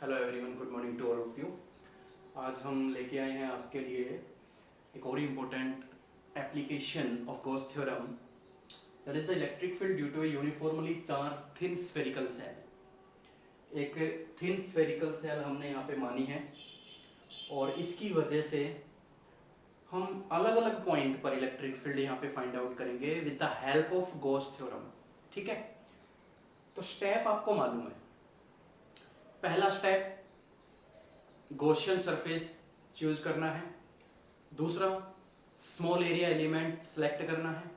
Hello everyone, good morning to all of you. आज हम लेके आए हैं आपके लिए एक और important application of Gauss theorem, that is the electric field due to a uniformly charged thin spherical shell. एक थिन स्फेरिकल सेल हमने यहाँ पे मानी है और इसकी वजह से हम अलग अलग पॉइंट पर इलेक्ट्रिक फील्ड यहाँ पे फाइंड आउट करेंगे with the help of Gauss theorem. ठीक है, तो स्टेप आपको मालूम है। पहला स्टेप गॉसियन सरफेस चूज करना है, दूसरा स्मॉल एरिया एलिमेंट सेलेक्ट करना है,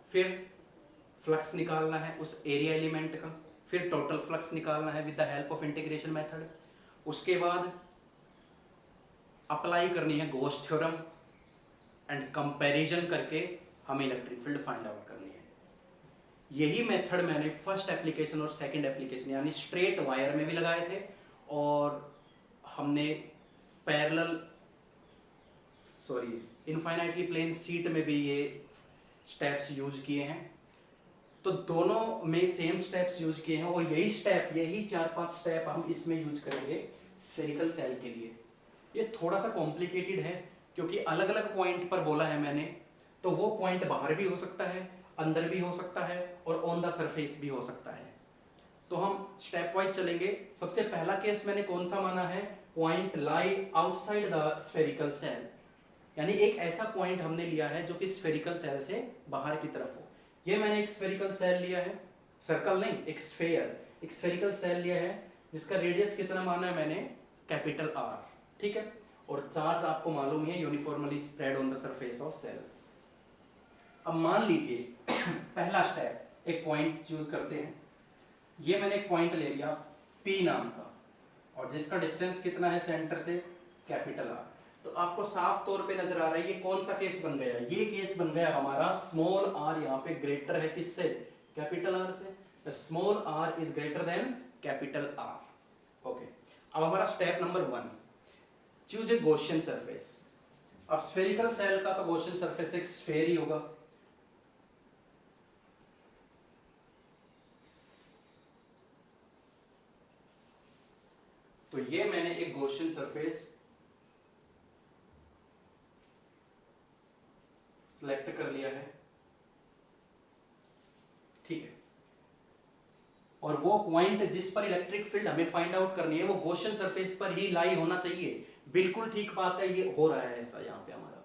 फिर फ्लक्स निकालना है उस एरिया एलिमेंट का, फिर टोटल फ्लक्स निकालना है with the help of integration method. उसके बाद अप्लाई करनी है गॉस थ्योरम एंड कंपैरिजन करके हमें इलेक्ट्रिक फील्ड फाइंड आउट करनी है। यही मेथड मैंने फर्स्ट एप्लीकेशन और सेकंड एप्लीकेशन यानी स्ट्रेट वायर में भी लगाए थे और हमने इनफाइनाइटली प्लेन सीट में भी ये स्टेप्स यूज किए हैं। तो दोनों में सेम स्टेप्स यूज किए हैं और यही 4-5 स्टेप हम इसमें यूज करेंगे स्फेरिकल सेल के लिए। ये थोड़ा सा कॉम्प्लिकेटेड है क्योंकि अलग अलग पॉइंट पर बोला है मैंने, तो वो पॉइंट बाहर भी हो सकता है, अंदर भी हो सकता है और ऑन द सरफेस भी हो सकता है। तो हम स्टेप वाइज चलेंगे। सबसे पहला केस मैंने कौन सा माना है, point lie outside the spherical shell, यानी एक ऐसा पॉइंट हमने लिया है जो कि स्फेरिकल सेल से बाहर की तरफ हो। ये मैंने एक स्फेरिकल सेल लिया है, सर्कल नहीं, एक स्फेरिकल सेल लिया है जिसका रेडियस कितना माना है मैंने, कैपिटल R। ठीक है, और चार्ज आपको मालूम है uniformly spread on the surface of shell. अब मान लीजिए पहला स्टेप, एक पॉइंट चूज करते हैं। ये मैंने एक पॉइंट ले लिया P नाम का और जिसका डिस्टेंस कितना है सेंटर से, कैपिटल R। तो आपको साफ तौर पे नजर आ रहा है ये कौन सा केस बन गया, ये केस बन गया हमारा स्मॉल r यहाँ पे ग्रेटर है किससे, कैपिटल R से। Small r is greater than capital R। Okay, अब हमारा step number 1, choose a Gaussian surface. अब स्फेरिकल सेल का तो गॉसियन सरफेस एक स्फेयर ही होगा। तो ये मैंने एक गॉसियन सरफेस सिलेक्ट कर लिया है। ठीक है, और वो पॉइंट जिस पर इलेक्ट्रिक फील्ड हमें फाइंड आउट करनी है वो गॉसियन सरफेस पर ही लाई होना चाहिए। बिल्कुल ठीक बात है, ये हो रहा है ऐसा यहाँ पे हमारा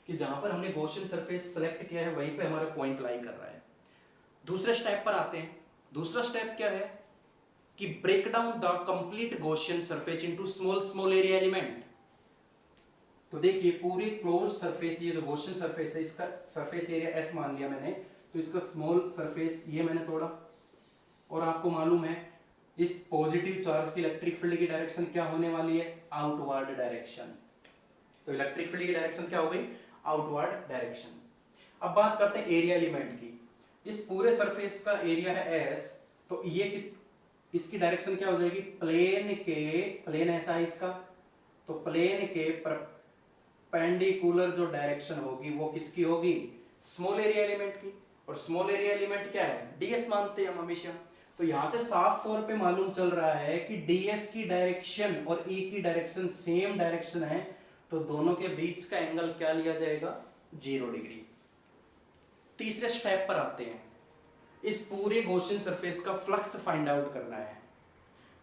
कि जहां पर हमने गॉसियन सरफेस सेलेक्ट किया है वहीं पे हमारा पॉइंट लाई कर रहा है। दूसरे स्टेप पर आते हैं। दूसरा स्टेप क्या है कि break down the complete Gaussian surface into small area element. तो देखिए पूरी क्लोज सरफेस, ये जो गॉसियन सरफेस है इसका सरफेस एरिया S मान लिया मैंने, तो इसका स्मॉल सरफेस ये मैंने तोड़ा और आपको मालूम है इस पॉजिटिव चार्ज की इलेक्ट्रिक फील्ड की डायरेक्शन क्या होने वाली है, आउटवर्ड डायरेक्शन। तो इलेक्ट्रिक फील्ड की डायरेक्शन क्या हो गई, आउटवर्ड डायरेक्शन। अब बात करते हैं एरिया एलिमेंट की। इस पूरे सरफेस का एरिया है S, तो ये इसकी डायरेक्शन क्या हो जाएगी, प्लेन ऐसा है इसका, तो प्लेन के परपेंडिकुलर जो डायरेक्शन होगी वो किसकी होगी, स्मॉल एरिया एलिमेंट की। और स्मॉल एरिया एलिमेंट क्या है, ds मानते हैं हम हमेशा। तो यहां से साफ तौर पे मालूम चल रहा है कि ds की डायरेक्शन और E की डायरेक्शन सेम डायरेक्शन है, तो दोनों के बीच का एंगल क्या लिया जाएगा, 0 डिग्री। तीसरे स्टेप पर आते हैं। इस पूरे गॉसियन सरफेस का फ्लक्स फाइंड आउट करना है।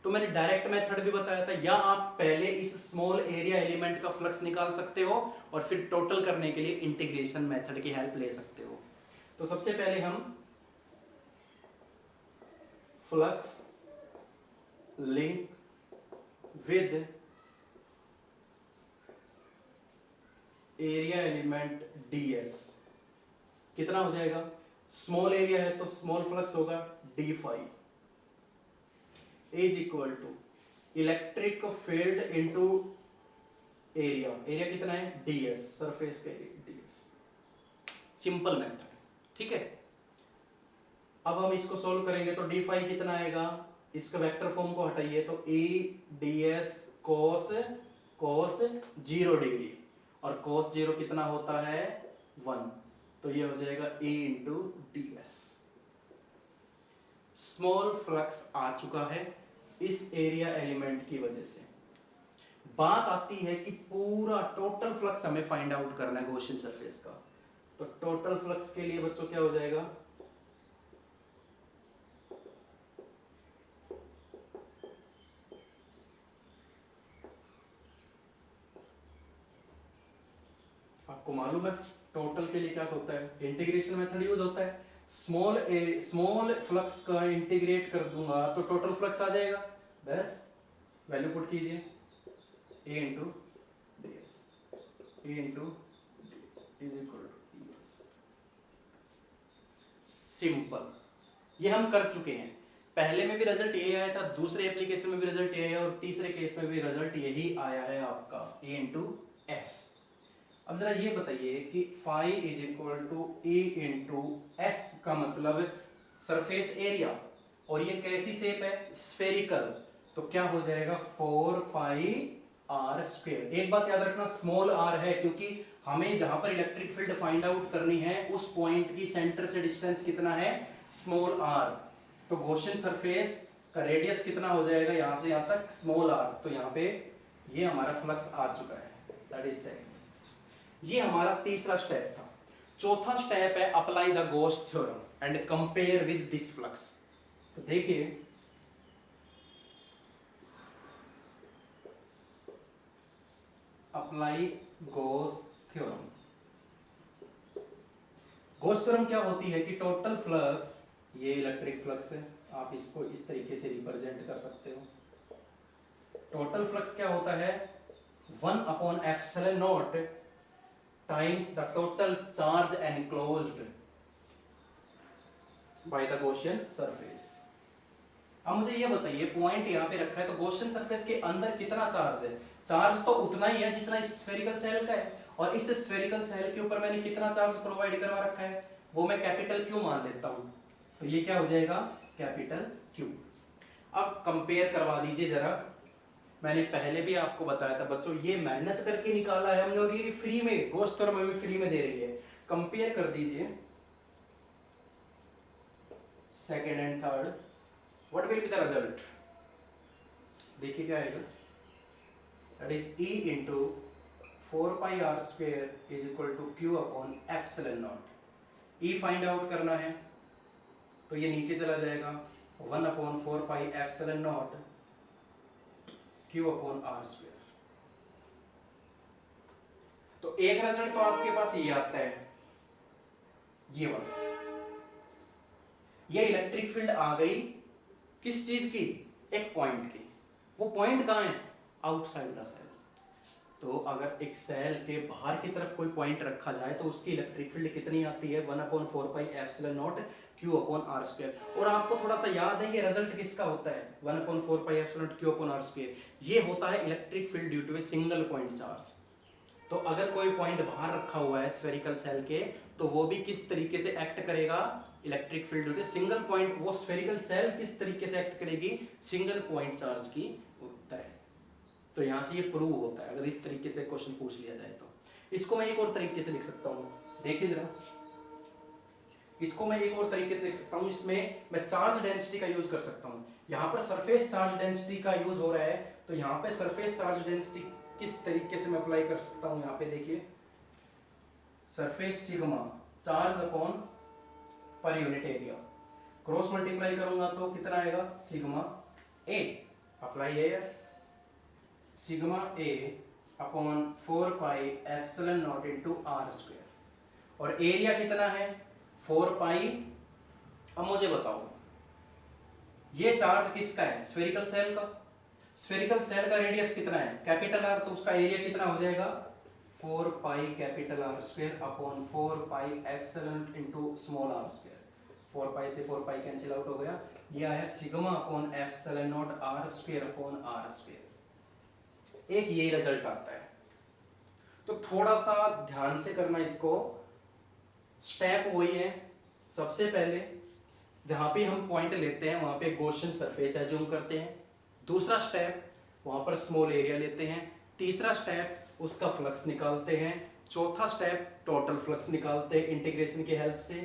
तो मैंने डायरेक्ट मेथड भी बताया था, या आप पहले इस स्मॉल एरिया एलिमेंट का फ्लक्स निकाल सकते हो और फिर टोटल करने के लिए इंटीग्रेशन मेथड की हेल्प ले सकते हो। तो सबसे पहले हम flux link with area element ds कितना हो जाएगा, स्मॉल एरिया है तो स्मॉल फ्लक्स होगा d phi is equal to electric field into area. Area कितना है, ds, सरफेस का एरिया ds। सिंपल मेथड, ठीक है। अब हम इसको सोल्व करेंगे तो d फाई कितना आएगा, इसका वेक्टर फॉर्म को हटाइए तो e ds cos 0 डिग्री, और cos 0 कितना होता है 1, तो ये हो जाएगा e into ds। Small flux आ चुका है इस एरिया एलिमेंट की वजह से। बात आती है कि पूरा टोटल फ्लक्स हमें फाइंड आउट करना है गॉसियन सरफेस का। तो टोटल फ्लक्स के लिए बच्चों क्या हो जाएगा, आपको मालूम है टोटल के लिए क्या होता है, इंटीग्रेशन मेथड यूज होता है। स्मॉल फ्लक्स का इंटीग्रेट कर दूंगा तो टोटल फ्लक्स आ जाएगा, बस वैल्यू पुट कीजिए a into D S, E into D S is equal to D S. Simple, ये हम कर चुके हैं। पहले में भी रिजल्ट यही आया था, दूसरे एप्लीकेशन में भी रिजल्ट यही आया और तीसरे केस में भी रिजल्ट यही आया है आपका a इंटू एस। अब जरा ये बताइए कि phi is equal to E into S का मतलब सरफेस एरिया, और ये कैसी शेप है, स्फेरिकल, तो क्या हो जाएगा 4 पाई आर स्क्वायर। एक बात याद रखना, स्मॉल आर है क्योंकि हमें जहां पर इलेक्ट्रिक फील्ड फाइंड आउट करनी है उस पॉइंट की सेंटर से डिस्टेंस कितना है, स्मॉल आर। तो गॉसियन सरफेस का रेडियस कितना हो जाएगा यहां से यहां तक, स्मॉल आर। तो यहाँ पे ये हमारा फ्लक्स आ चुका है, दैट इज सेकंड। ये हमारा तीसरा स्टेप था। चौथा स्टेप है apply the Gauss theorem and compare with this flux. तो देखिए apply Gauss theorem. Gauss theorem क्या होती है कि टोटल फ्लक्स, ये इलेक्ट्रिक फ्लक्स है, आप इसको इस तरीके से रिप्रेजेंट कर सकते हो। टोटल फ्लक्स क्या होता है, 1 upon epsilon not times the total charge enclosed by the Gaussian surface। अब मुझे ये बताइए, पॉइंट यहाँ पे रखा है तो गॉसियन सरफेस के अंदर कितना चार्ज है, चार्ज तो उतना ही है जितना इस स्फेरिकल सेल का है, और इस स्फेरिकल सेल के ऊपर मैंने कितना चार्ज प्रोवाइड करवा रखा है, वो मैं कैपिटल क्यू मान लेता हूं। तो ये क्या हो जाएगा, कैपिटल क्यू। अब कंपेयर करवा दीजिए जरा, मैंने पहले भी आपको बताया था बच्चों, ये मेहनत करके निकाला है हमने और ये फ्री में, गॉस थ्योरम में भी फ्री में दे रही है। कंपेयर कर दीजिए second and third, what will be the result, देखिए क्या आएगा, that is E into 4 pi R square is equal to Q upon epsilon naught. E find out करना है तो ये नीचे चला जाएगा, 1 upon 4 pi epsilon naught Q upon are square. तो एक रिजल्ट तो आपके पास ये आता है, ये वाला, ये इलेक्ट्रिक फील्ड आ गई किस चीज की, एक पॉइंट की। वो पॉइंट कहां है, आउटसाइड द सेल। तो अगर एक सेल के बाहर की तरफ कोई पॉइंट रखा जाए तो उसकी इलेक्ट्रिक फील्ड कितनी आती है, 1 upon 4 pi epsilon naught Q upon are square. और आपको थोड़ा सा याद है ये रिजल्ट किसका होता है, 1 upon 4 pi epsilon naught Q upon are square. ये होता है electric field due to a single point charge. तो अगर कोई पॉइंट बाहर रखा हुआ है स्फेरिकल सेल के, तो वो भी किस तरीके से एक्ट करेगा, electric field due to single point, वो स्फेरिकल सेल किस तरीके से एक्ट करेगी, सिंगल पॉइंट चार्ज की तरह। तो यहां से ये प्रूव होता है, अगर इस तरीके से क्वेश्चन पूछ लिया जाए तो। इसको मैं एक और तरीके से लिख सकता हूँ, देखिए जरा, इसको मैं एक और तरीके से लिख सकता हूँ, इसमें मैं चार्ज डेंसिटी का यूज कर सकता हूँ। यहाँ पर सरफेस चार्ज डेंसिटी का यूज हो रहा है, तो यहाँ पे सरफेस चार्ज डेंसिटी किस तरीके से मैं अप्लाई कर सकता हूँ, यहाँ पे देखिए, surface sigma charge upon per unit area, cross multiply करूंगा तो कितना आएगा, सिग्मा ए, अप्लाई है sigma A upon 4 pi epsilon naught into R square, और एरिया कितना है 4 पाई। अब मुझे बताओ ये चार्ज किसका है, स्फेरिकल सेल का। स्फेरिकल सेल का रेडियस कितना है, कैपिटल आर, तो उसका एरिया कितना हो जाएगा 4 pi capital R square upon 4 pi epsilon into small R square. 4 pi से 4 पाई कैंसिल आउट हो गया, ये आया sigma upon epsilon naught are square upon are square. एक ये रिजल्ट आता है। तो थोड़ा सा ध्यान से करना इसको। स्टेप वही है, सबसे पहले जहां पे हम पॉइंट लेते हैं वहां पे गॉसियन सरफेस एज्यूम करते हैं। दूसरा स्टेप वहां पर स्मॉल एरिया लेते हैं। तीसरा स्टेप उसका फ्लक्स निकालते हैं। चौथा स्टेप टोटल फ्लक्स निकालते हैं इंटीग्रेशन की हेल्प से।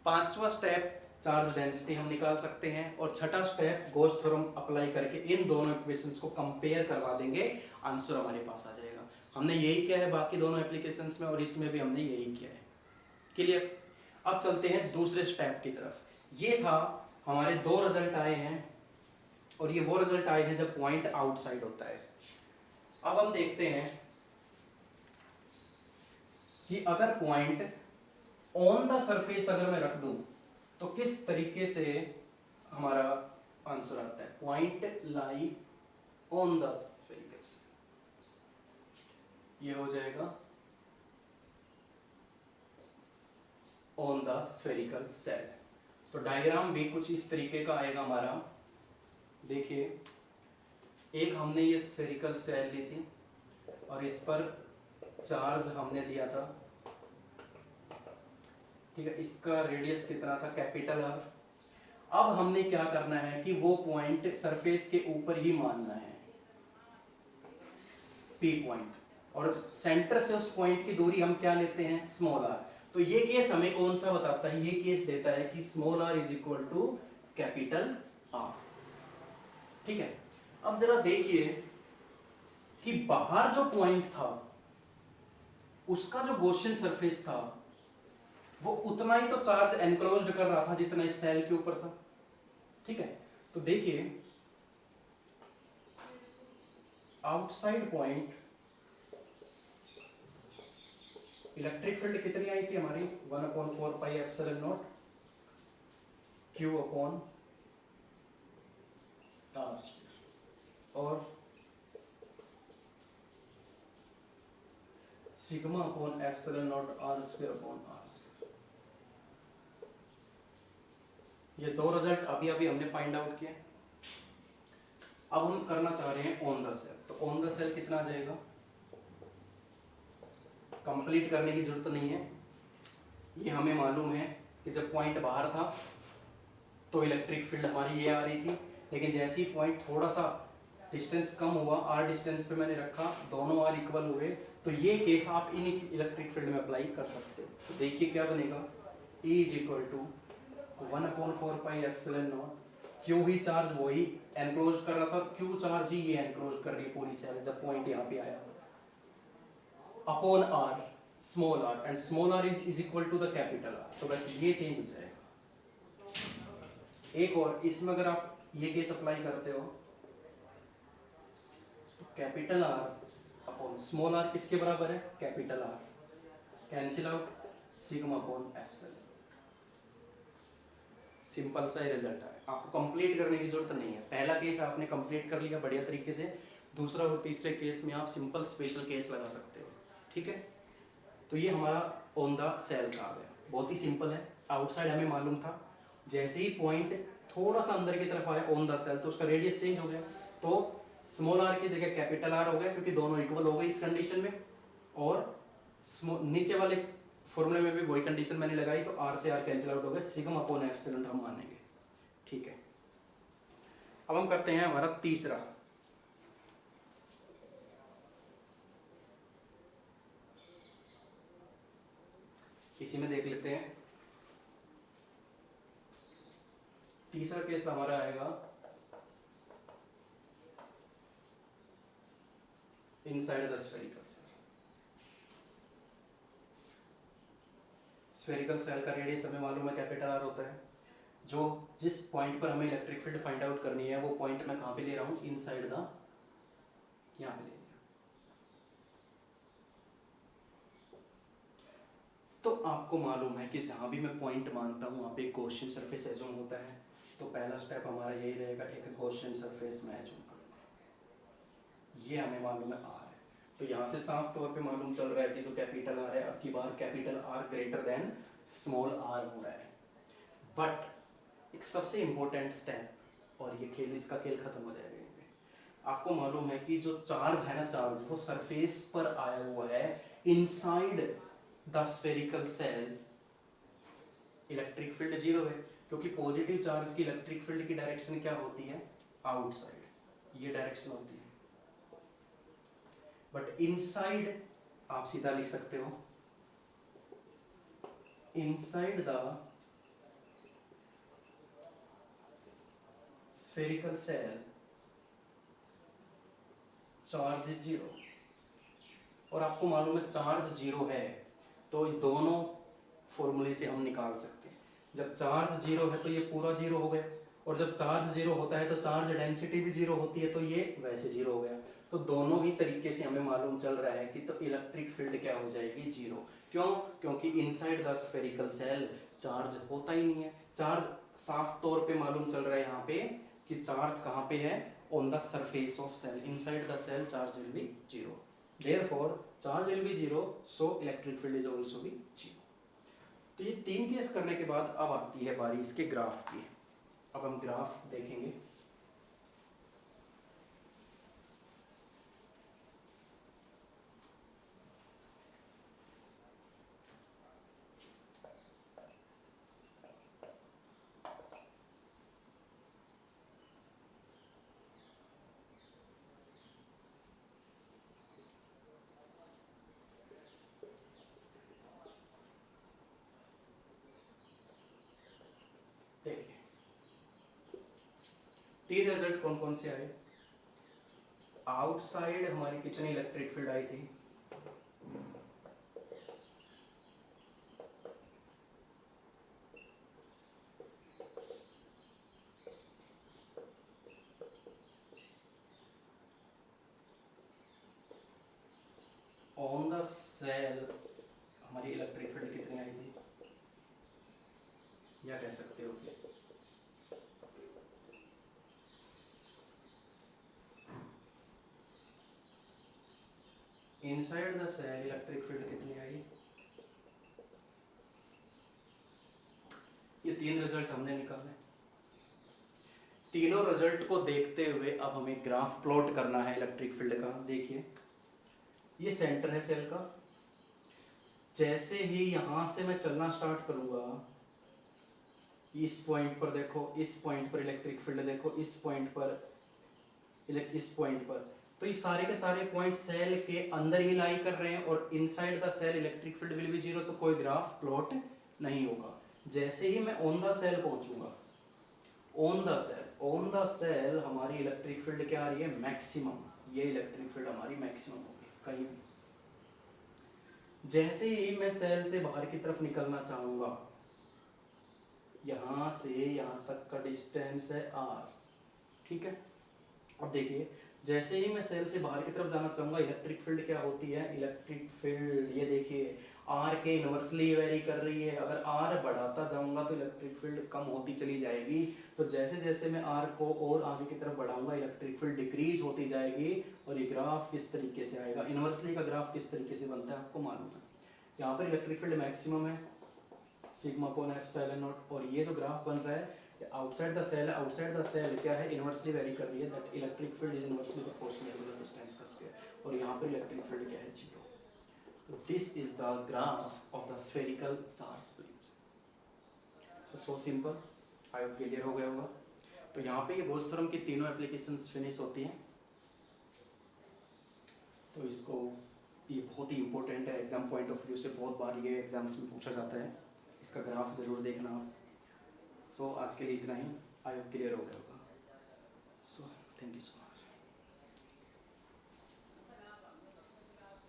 पांचवा स्टेप चार्ज डेंसिटी हम निकाल सकते हैं, और छठा स्टेप गॉस थ्योरम अप्लाई करके इन दोनों इक्वेशंस को कंपेयर करवा देंगे, आंसर हमारे पास आ जाएगा। हमने यही किया है बाकी दोनों एप्लीकेशंस में, और इसमें भी हमने यही किया है। क्लियर? अब चलते हैं दूसरे स्टेप की तरफ। ये था हमारे दो रिजल्ट आए हैं, और ये वो रिजल्ट आए हैं जब पॉइंट आउटसाइड होता है। अब हम देखते हैं कि अगर पॉइंट ऑन द सरफेस अगर मैं रख दूं तो किस तरीके से हमारा आंसर आता है। Point lie on the spherical shell, ये हो जाएगा ऑन द स्फेरिकल सेल। तो डायग्राम भी कुछ इस तरीके का आएगा हमारा। देखिए, एक हमने ये स्फेरिकल सेल ली थी और इस पर चार्ज हमने दिया था, ठीक है। इसका रेडियस कितना था, कैपिटल आर। अब हमने क्या करना है कि वो पॉइंट सरफेस के ऊपर ही मानना है, पी पॉइंट, और सेंटर से उस पॉइंट की दूरी हम क्या लेते हैं, स्मॉल आर। तो ये केस हमें कौन सा बताता है, ये केस देता है कि small R is equal to capital R, ठीक है। अब जरा देखिए कि बाहर जो पॉइंट था उसका जो गॉसियन सरफेस था वो उतना ही तो चार्ज एनक्लोज्ड कर रहा था जितना इस सेल के ऊपर था, ठीक है। तो देखिए, आउटसाइड पॉइंट इलेक्ट्रिक फील्ड कितनी आई थी हमारी, 1/4 pi epsilon naught Q upon r, और sigma upon epsilon naught are square upon are square. ये दो रिजल्ट अभी अभी हमने फाइंड आउट किए। अब हम करना चाह रहे हैं ऑन द सेल। तो ऑन द सेल कितना आ जाएगा, कंप्लीट करने की जरूरत नहीं है, ये हमें मालूम है कि जब पॉइंट बाहर था तो इलेक्ट्रिक फील्ड हमारी ये आ रही थी, लेकिन जैसे ही पॉइंट थोड़ा सा डिस्टेंस कम हुआ, आर डिस्टेंस पे मैंने रखा, दोनों आर इक्वल हुए, तो ये केस आप इन इलेक्ट्रिक फील्ड में अप्लाई कर सकते हो। तो देखिए क्या बनेगा, E is equal to 1/4 pi epsilon naught, Q ही चार्ज वही एनक्लोज कर रहा था, क्यू चार्ज ही ये एनक्लोज कर रही है पूरी सेल जब पॉइंट यहाँ पे आया, upon R small R, and small R is equal to the capital R. तो बस ये चेंज हो जाएगा। एक और, इसमें अगर आप ये केस अप्लाई करते हो तो capital R upon small R किसके बराबर है, capital R, cancel out, sigma upon epsilon. Simple सा ही रिजल्ट है, आपको कंप्लीट करने की जरूरत नहीं है। पहला केस आपने कंप्लीट कर लिया बढ़िया तरीके से, दूसरा और तीसरे केस में आप सिंपल स्पेशल केस लगा सकते हो, ठीक है। तो ये हमारा ऑन द सेल का आ गया, बहुत ही सिंपल है। आउटसाइड हमें मालूम था, जैसे ही पॉइंट थोड़ा सा अंदर की तरफ आया ऑन द सेल तो उसका रेडियस चेंज हो गया, तो स्मॉल आर की जगह कैपिटल आर हो गया क्योंकि दोनों इक्वल हो गए इस कंडीशन में, और नीचे वाले फॉर्मूले में भी वही कंडीशन मैंने लगाई, तो आर से आर कैंसिल आउट हो गया, सिग्मा अपॉन एप्सिलॉन हम मानेंगे, ठीक है। अब हम करते हैं हमारा तीसरा, इसी में देख लेते हैं। तीसरा केस हमारा आएगा inside the spherical shell. Spherical shell का रेडियस हमें मालूम है कैपिटल आर होता है। जो जिस पॉइंट पर हमें इलेक्ट्रिक फील्ड फाइंड आउट करनी है वो पॉइंट मैं कहाँ पे ले रहा हूँ, इनसाइड द, यहाँ पे ले लिया। तो आपको मालूम है कि जहाँ भी मैं पॉइंट मानता हूँ वहाँ पे एक गॉसियन सरफेस एज्यूम होता है। तो पहला स्टेप हमारा यही रहेगा, एक गॉसियन सरफेस में एज्यूम करना। ये हमें मालूम है आर है, तो यहाँ से साफ तौर पे मालूम चल रहा है कि जो कैपिटल आर है अब की बार capital R greater than small r हो रहा है। बट एक सबसे इम्पोर्टेंट स्टेप, और ये खेल, इसका खेल खत्म हो जाएगा। आपको मालूम है कि जो चार्ज है ना, चार्ज वो सरफेस पर आया हुआ है inside the spherical shell, electric field zero है क्योंकि पॉजिटिव चार्ज की इलेक्ट्रिक फील्ड की डायरेक्शन क्या होती है, आउटसाइड, ये डायरेक्शन होती है। बट इनसाइड आप सीधा लिख सकते हो, inside the spherical cell charge 0, और आपको मालूम है चार्ज 0 है तो दोनों फॉर्मूले से हम निकाल सकते हैं। जब चार्ज 0 है तो ये पूरा 0 हो गया, और जब चार्ज 0 होता है तो चार्ज डेंसिटी भी 0 होती है, तो ये वैसे 0 हो गया। तो दोनों ही तरीके से हमें मालूम चल रहा है कि तो इलेक्ट्रिक फील्ड क्या हो जाएगी 0। क्यों? क्योंकि inside the spherical shell charge होता ही नहीं है। चार्ज साफ तौर पे मालूम चल रहा है यहाँ पे कि चार्ज कहाँ पे है, on the surface of shell, inside the shell charge will be 0, therefore charge will be 0, so electric field is also भी 0। तो ये 3 केस करने के बाद अब आती है बारी इसके ग्राफ की। अब हम ग्राफ देखेंगे। देखिए 3 रिजल्ट कौन कौन से आए। आउटसाइड हमारी कितनी इलेक्ट्रिक फील्ड आई थी, ऑन द सेल हमारी इलेक्ट्रिक फील्ड कितनी आई थी, या कह सकते हो inside the shell electric field कितनी आई। ये 3 रिजल्ट हमने निकाले। तीनों रिजल्ट को देखते हुए अब हमें ग्राफ प्लॉट करना है इलेक्ट्रिक फील्ड का। देखिए ये सेंटर है सेल का, जैसे ही यहां से मैं चलना स्टार्ट करूंगा, इस पॉइंट पर देखो, इस पॉइंट पर इलेक्ट्रिक फील्ड देखो, इस पॉइंट पर, इस पॉइंट पर, तो ये सारे के सारे पॉइंट सेल के अंदर ही लाई कर रहे हैं, और inside the shell electric field will be 0, तो कोई ग्राफ प्लॉट नहीं होगा। जैसे ही मैं ऑन द सेल पहुंचूंगा, ऑन द सेल हमारी इलेक्ट्रिक फील्ड क्या आ रही है, मैक्सिमम, ये इलेक्ट्रिक फील्ड हमारी मैक्सिमम होगी कहीं भी। जैसे ही मैं सेल से बाहर की तरफ निकलना चाहूंगा, यहां से यहां तक का डिस्टेंस है r, ठीक है। अब देखिए जैसे ही मैं सेल से बाहर की तरफ जाना चाहूंगा, इलेक्ट्रिक फील्ड क्या होती है, इलेक्ट्रिक फील्ड ये देखिए r के इनवर्सली वेरी कर रही है। अगर r बढ़ाता जाऊंगा तो इलेक्ट्रिक फील्ड कम होती चली जाएगी, तो जैसे जैसे मैं r को और आगे की तरफ बढ़ाऊंगा इलेक्ट्रिक फील्ड डिक्रीज होती जाएगी। और ये ग्राफ किस तरीके से आएगा, इनवर्सली का ग्राफ किस तरीके से बनता है आपको मालूम है। यहाँ पर इलेक्ट्रिक फील्ड मैक्सिमम है, सिग्मा अपॉन एप्सिलॉन नॉट, और ये जो ग्राफ बन रहा है outside the shell, outside the shell क्या है, इनवर्सली वेरी कर रही है, that electric field is inversely proportional to the distance का स्क्वायर, और यहाँ पर इलेक्ट्रिक फील्ड क्या है 0। तो this is the graph of the spherical charge planes. So simple, I hope clear हो गया होगा। तो यहाँ पे ये गॉस थ्योरम की तीनों एप्लीकेशंस फिनिश होती हैं। तो इसको ये बहुत ही इंपॉर्टेंट है, एग्जाम पॉइंट ऑफ व्यू से बहुत बार ये एग्जाम्स में पूछा जाता है, इसका ग्राफ जरूर देखना आप। सो आज के लिए इतना ही, आई होप क्लियर हो गया होगा। So thank you so much.